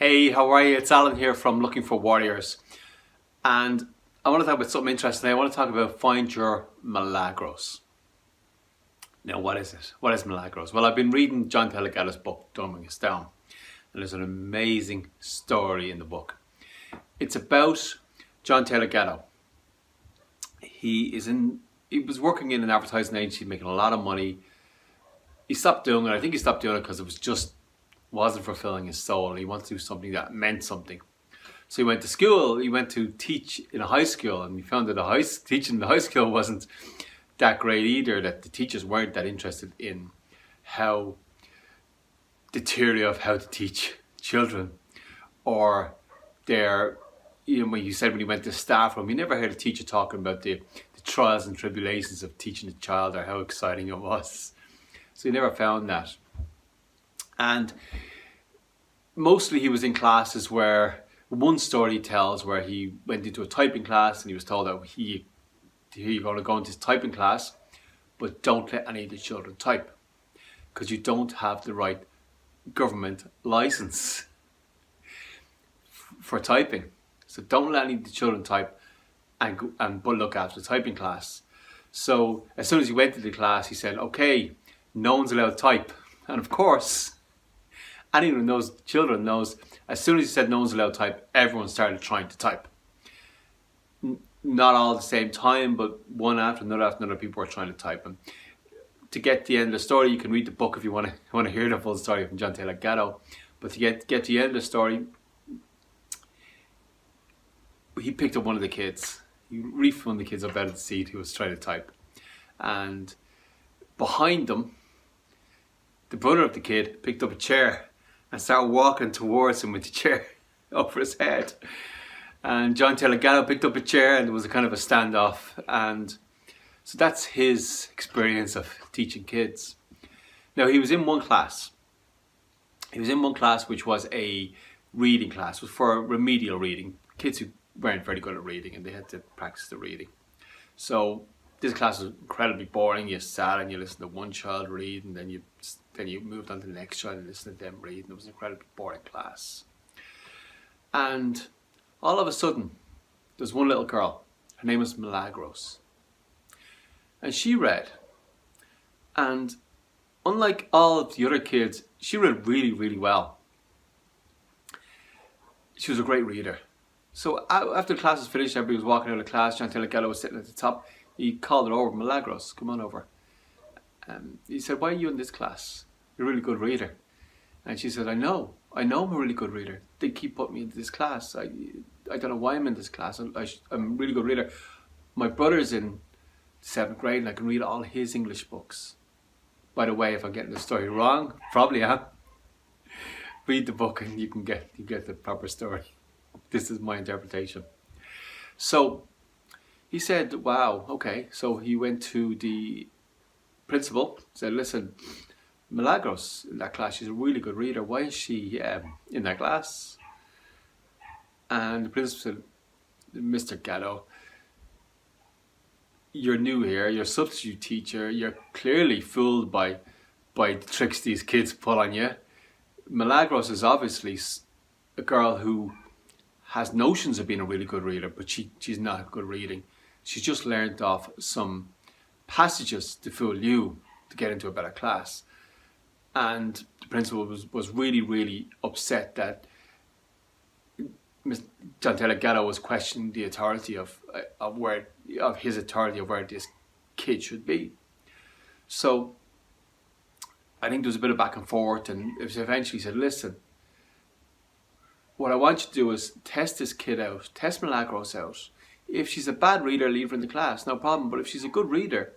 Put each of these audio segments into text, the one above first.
Hey, how are you? It's Alan here from Looking for Warriors. And I want to talk about something interesting. I want to talk about find your milagros. Now, what is it? What is milagros? Well, I've been reading John Gatto's book, Dumbing Us Down. And there's an amazing story in the book. It's about John Gatto. He was working in an advertising agency, making a lot of money. He stopped doing it. I think he stopped doing it because it wasn't fulfilling his soul. He wanted to do something that meant something. So he went to school. He went to teach in a high school, and he found that teaching in the high school wasn't that great either. That the teachers weren't that interested in the theory of how to teach children, or when he went to the staff room, he never heard a teacher talking about the trials and tribulations of teaching a child or how exciting it was. So he never found that. And mostly he was in classes where one story tells where he went into a typing class and he was told that you're going to go into this typing class, but don't let any of the children type because you don't have the right government license for typing. So don't let any of the children type and look after the typing class. So as soon as he went to the class, he said, okay, no one's allowed to type. And of course, anyone who knows children knows, as soon as he said no one's allowed to type, everyone started trying to type. Not all at the same time, but one after another, people were trying to type. And to get to the end of the story, you can read the book if you want to hear the full story from John Gatto. But to get to the end of the story, he picked up one of the kids. He reefed one of the kids up out of the seat who was trying to type. And behind them, the brother of the kid picked up a chair and started walking towards him with the chair over his head. And John Gatto picked up a chair and there was a kind of a standoff. And so that's his experience of teaching kids. Now, he was in one class. He was in one class which was a reading class. It was for remedial reading. Kids who weren't very good at reading and they had to practice the reading. So this class was incredibly boring. You sat and you listened to one child read, and then you moved on to the next child and listened to them read, and it was an incredibly boring class. And all of a sudden, there's one little girl. Her name was Milagros. And she read. And unlike all of the other kids, she read really, really well. She was a great reader. So after the class was finished, everybody was walking out of class. John Gatto was sitting at the top. He called her over, Milagros, come on over. He said, why are you in this class? You're a really good reader. And she said, I know I'm a really good reader. They keep putting me into this class. I don't know why I'm in this class. I'm a really good reader. My brother's in 7th grade and I can read all his English books. By the way, if I'm getting the story wrong, probably am. Read the book and you get the proper story. This is my interpretation. So he said, wow, okay. So he went to the principal, said, listen, Milagros in that class, she's a really good reader. Why is she in that class? And the principal said, Mr. Gatto, you're new here, you're a substitute teacher, you're clearly fooled by the tricks these kids put on you. Milagros is obviously a girl who has notions of being a really good reader, but she's not good reading. She's just learned off some passages to fool you to get into a better class. And the principal was really, really upset that John Gatto was questioning the authority of his authority of where this kid should be. So I think there was a bit of back and forth, and it was eventually said, listen, what I want you to do is test this kid out, test Milagros out. If she's a bad reader, leave her in the class, no problem. But if she's a good reader,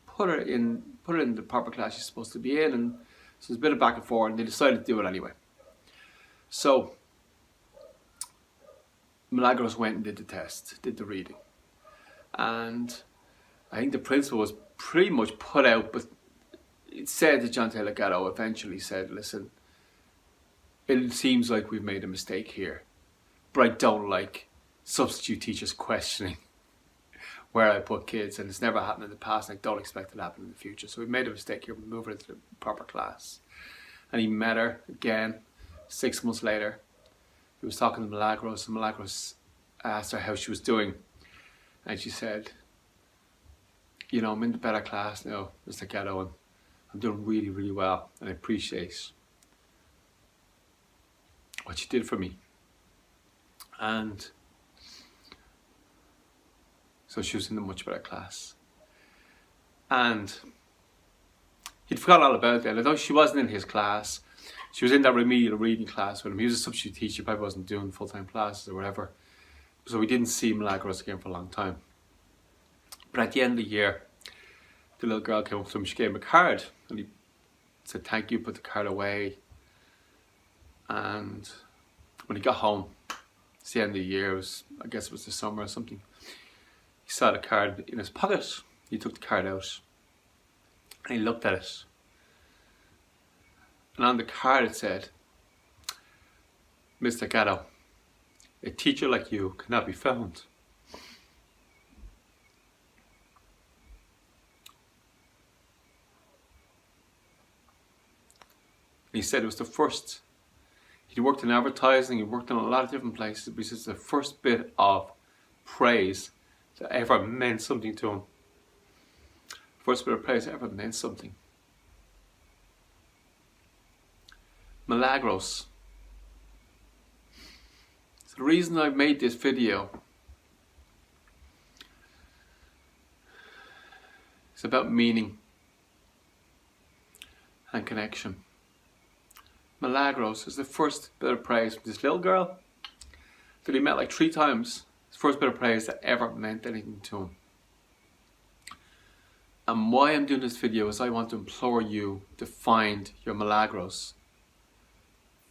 put her in the proper class she's supposed to be in. And so there's a bit of back and forth, and they decided to do it anyway. So Milagros went and did the test, did the reading. And I think the principal was pretty much put out, but it said that John Gatto eventually said, listen, it seems like we've made a mistake here, but I don't like substitute teachers questioning where I put kids, and it's never happened in the past, and I don't expect it to happen in the future. So we made a mistake here, we move her into the proper class. And he met her again 6 months later, he was talking to Milagros, and Milagros asked her how she was doing, and she said, you know, I'm in the better class now, Mr. Gatto, and I'm doing really, really well, and I appreciate what you did for me. And so she was in a much better class. And he'd forgotten all about it. Although she wasn't in his class, she was in that remedial reading class with him. He was a substitute teacher, probably wasn't doing full-time classes or whatever. So we didn't see Milagros again for a long time. But at the end of the year, the little girl came up to him, she gave him a card, and he said thank you, put the card away. And when he got home, it's the end of the year, I guess it was the summer or something, he saw the card in his pocket. He took the card out and he looked at it. And on the card it said, Mr. Gatto, a teacher like you cannot be found. And he said it was the first. He worked in advertising, he worked in a lot of different places, but it's the first bit of praise that ever meant something to him. First bit of praise that ever meant something. Milagros. So the reason I made this video is about meaning and connection. Milagros is the first bit of praise from this little girl that he met like 3 times. His first bit of praise that ever meant anything to him. And why I'm doing this video is I want to implore you to find your Milagros.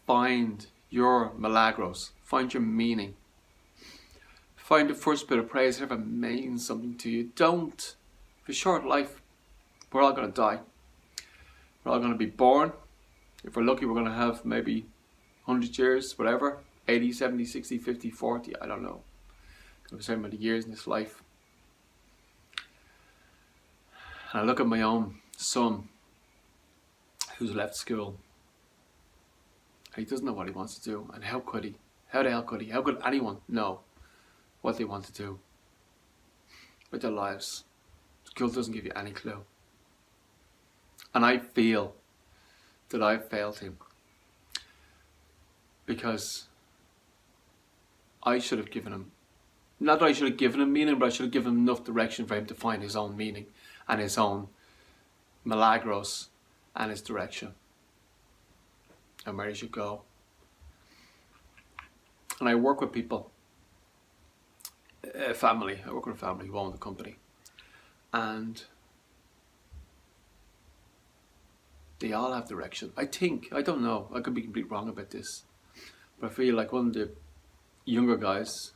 Find your Milagros. Find your meaning. Find the first bit of praise that ever means something to you. Don't. For short life, we're all going to die. We're all going to be born. If we're lucky, we're going to have maybe 100 years, whatever. 80, 70, 60, 50, 40, I don't know. There was so many years in this life. And I look at my own son who's left school. And he doesn't know what he wants to do. And how could he? How the hell could he? How could anyone know what they want to do with their lives? School doesn't give you any clue. And I feel that I failed him. Because I should have given him, not that I should have given him meaning, but I should have given him enough direction for him to find his own meaning and his own Milagros and his direction and where he should go. And I work with people, a family, I work with a family who own the company, and they all have direction. I think, I don't know, I could be completely wrong about this, but I feel like one of the younger guys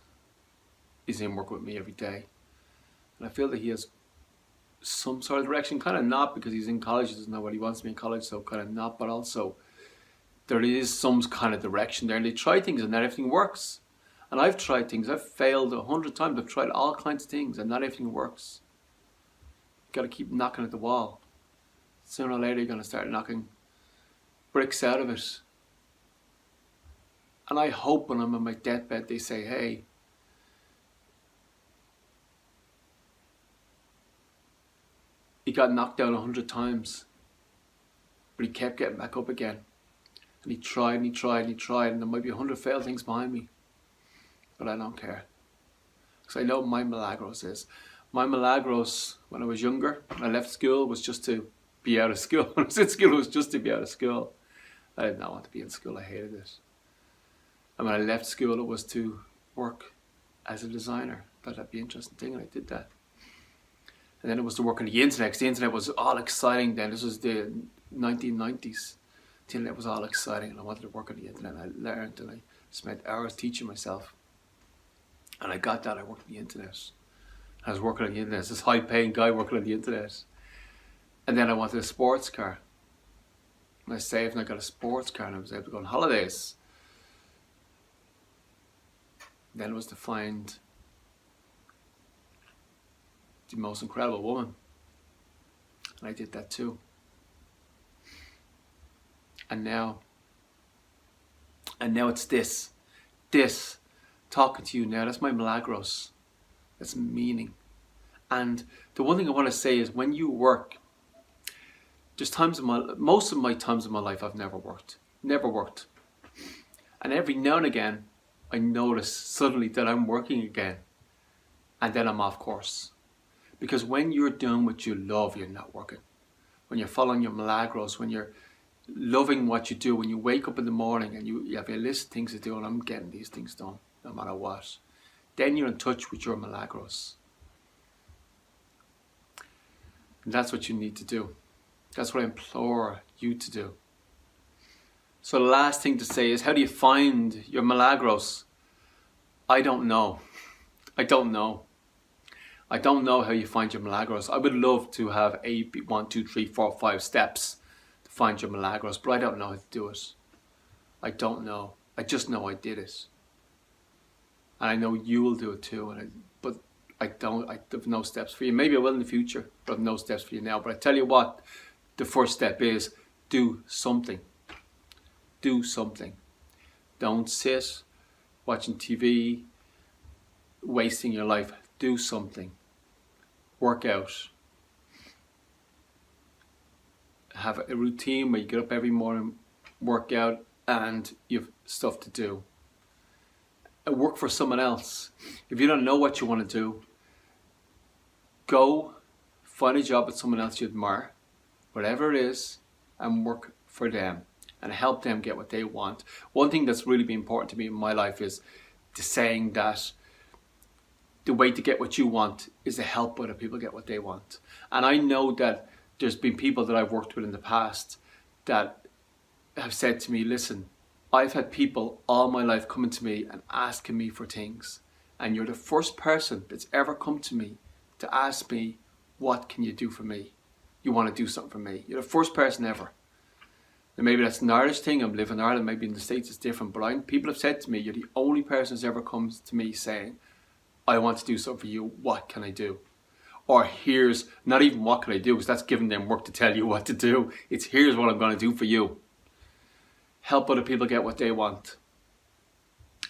is in work with me every day, and I feel that he has some sort of direction, kind of not because he's in college, he doesn't know what he wants to be in college, so kind of not, but also there is some kind of direction there, and they try things and not everything works. And I've tried things, I've failed 100 times, I've tried all kinds of things and not everything works. You've got to keep knocking at the wall. Sooner or later you're going to start knocking bricks out of it. And I hope when I'm on my deathbed they say, hey, he got knocked down 100 times, but he kept getting back up again. And he tried and he tried and he tried, and there might be 100 failed things behind me, but I don't care. Because I know my Milagros is. My Milagros when I was younger, when I left school, was just to be out of school. When I was in school, it was just to be out of school. I did not want to be in school, I hated it. And when I left school, it was to work as a designer. I thought that'd be an interesting thing, and I did that. And then it was to work on the internet, because the internet was all exciting then. This was the 1990s. The internet was all exciting, and I wanted to work on the internet. And I learned, and I spent hours teaching myself. And I got that, I worked on the internet. I was working on the internet, this high-paying guy working on the internet. And then I wanted a sports car. And I saved and I got a sports car, and I was able to go on holidays. Then it was to find the most incredible woman. And I did that too. And now it's this. this, talking to you now, that's my milagros. That's meaning. And the one thing I want to say is when you work, there's times in most of my times in my life I've never worked. And every now and again, I notice suddenly that I'm working again. And then I'm off course. Because when you're doing what you love, you're not working. When you're following your milagros, when you're loving what you do, when you wake up in the morning and you have a list of things to do, and I'm getting these things done, no matter what, then you're in touch with your milagros. And that's what you need to do. That's what I implore you to do. So the last thing to say is, how do you find your milagros? I don't know. I don't know how you find your milagros. I would love to have 1, 2, 3, 4, 5 steps to find your milagros, but I don't know how to do it. I don't know. I just know I did it. And I know you will do it too. But I have no steps for you. Maybe I will in the future, but I have no steps for you now. But I tell you what, the first step is do something. Do something. Don't sit watching TV, wasting your life. Do something. Work out. Have a routine where you get up every morning, work out, and you have stuff to do. And work for someone else. If you don't know what you want to do, go find a job with someone else you admire, whatever it is, and work for them and help them get what they want. One thing that's really been important to me in my life is the saying that the way to get what you want is to help other people get what they want. And I know that there's been people that I've worked with in the past that have said to me, listen, I've had people all my life coming to me and asking me for things. And you're the first person that's ever come to me to ask me, what can you do for me? You want to do something for me. You're the first person ever. And maybe that's an Irish thing. I'm living in Ireland. Maybe in the States it's different. But people have said to me, you're the only person that's ever comes to me saying, I want to do something for you. What can I do? Or here's, not even what can I do, because that's giving them work to tell you what to do. It's here's what I'm going to do for you. Help other people get what they want.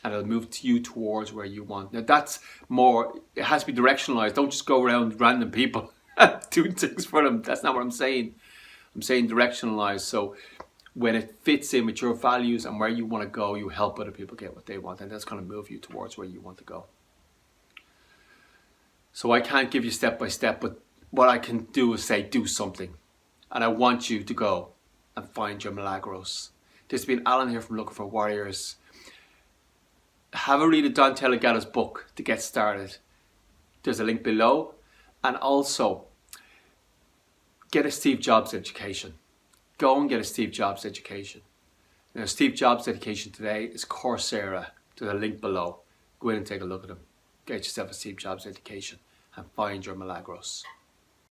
And it'll move you towards where you want. Now that's more, it has to be directionalized. Don't just go around random people doing things for them. That's not what I'm saying. I'm saying directionalized. So when it fits in with your values and where you want to go, you help other people get what they want. And that's going to move you towards where you want to go. So I can't give you step by step, but what I can do is say, do something. And I want you to go and find your milagros. This has been Alan here from Looking for Warriors. Have a read of John Gatto's book to get started. There's a link below. And also, get a Steve Jobs education. Go and get a Steve Jobs education. Now, Steve Jobs education today is Coursera. There's a link below. Go in and take a look at them. Get yourself a Steve Jobs education and find your milagros.